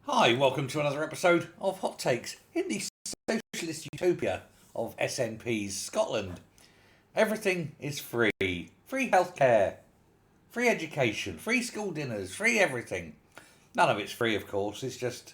Hi, welcome to another episode of Hot Takes in the socialist utopia of SNP's Scotland. Everything is free. Free healthcare, free education, free school dinners, free everything. None of it's free, of course. It's just,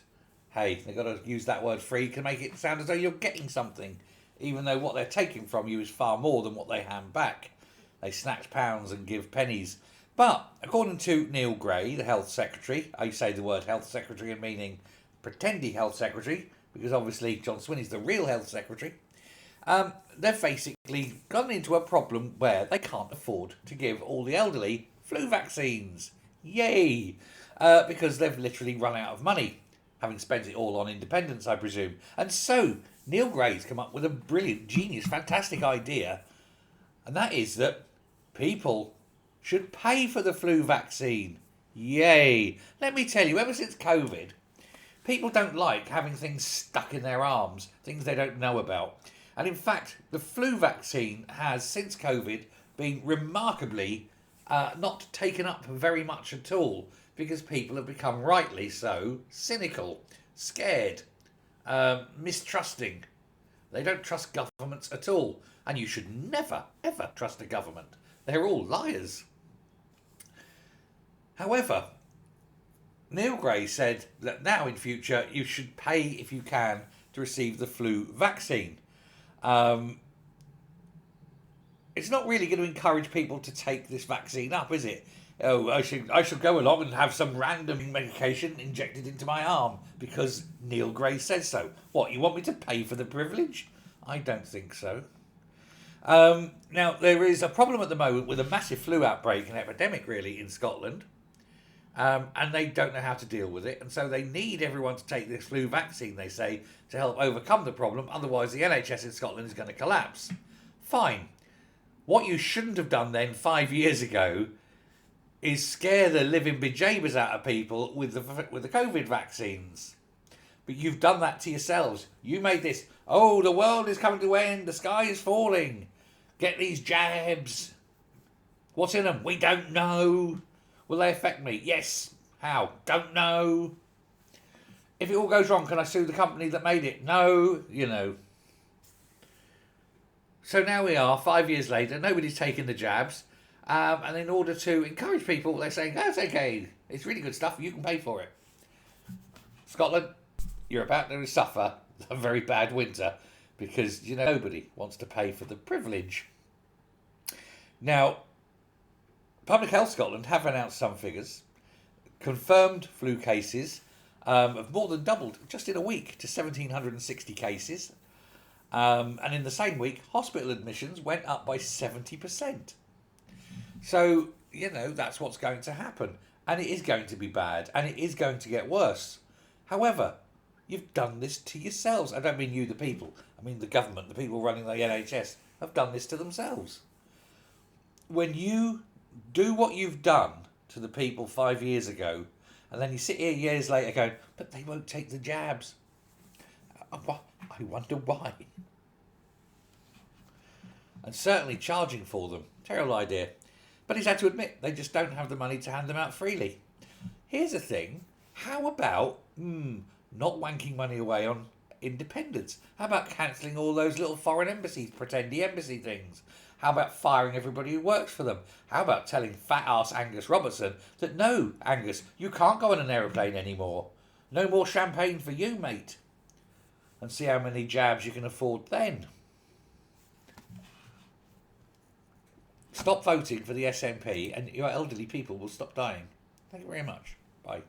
hey, they've got to use that word free to make it sound as though you're getting something, even though what they're taking from you is far more than what they hand back. They snatch pounds and give pennies. But according to Neil Gray, the health secretary, I say the word health secretary in meaning pretendy health secretary, because obviously John Swinney's the real health secretary. They've basically gotten into a problem where they can't afford to give all the elderly flu vaccines. Yay! Because they've literally run out of money, having spent it all on independence, I presume. And so Neil Gray's come up with a brilliant, genius, fantastic idea, and that is that people should pay for the flu vaccine. Yay! Let me tell you, ever since COVID, people don't like having things stuck in their arms, things they don't know about. And in fact, the flu vaccine has, since COVID, been remarkably not taken up very much at all because people have become, rightly so, cynical, scared, mistrusting. They don't trust governments at all. And you should never, ever trust a government. They're all liars. However, Neil Gray said that now in future you should pay if you can to receive the flu vaccine. It's not really going to encourage people to take this vaccine up, is it? Oh, I should go along and have some random medication injected into my arm because Neil Gray says so. What, you want me to pay for the privilege? I don't think so. Now, there is a problem at the moment with a massive flu outbreak, an epidemic really, in Scotland. And they don't know how to deal with it. And so they need everyone to take this flu vaccine, they say, to help overcome the problem. Otherwise, the NHS in Scotland is going to collapse. Fine. What you shouldn't have done then 5 years ago is scare the living bejabbers out of people with the COVID vaccines. But you've done that to yourselves. You made this, oh, the world is coming to end, the sky is falling. Get these jabs. What's in them? We don't know. Will they affect me? Yes. How? Don't know. If it all goes wrong, can I sue the company that made it? No. So now we are, 5 years later, nobody's taken the jabs. And in order to encourage people, they're saying, that's okay. It's really good stuff. You can pay for it. Scotland, you're about to suffer a very bad winter because, nobody wants to pay for the privilege. Now, Public Health Scotland have announced some figures. Confirmed flu cases have more than doubled just in a week to 1,760 cases. And in the same week, hospital admissions went up by 70%. So, that's what's going to happen. And it is going to be bad. And it is going to get worse. However, you've done this to yourselves. I don't mean you, the people. I mean the government, the people running the NHS, have done this to themselves. When you do what you've done to the people 5 years ago, and then you sit here years later going, but they won't take the jabs. I wonder why. And certainly charging for them. Terrible idea. But he's had to admit they just don't have the money to hand them out freely. Here's the thing. How about not wanking money away on independence? How about cancelling all those little foreign embassies, pretendy embassy things? How about firing everybody who works for them? How about telling fat ass Angus Robertson that no, Angus, you can't go on an aeroplane anymore. No more champagne for you, mate. And see how many jabs you can afford then. Stop voting for the SNP and your elderly people will stop dying. Thank you very much. Bye.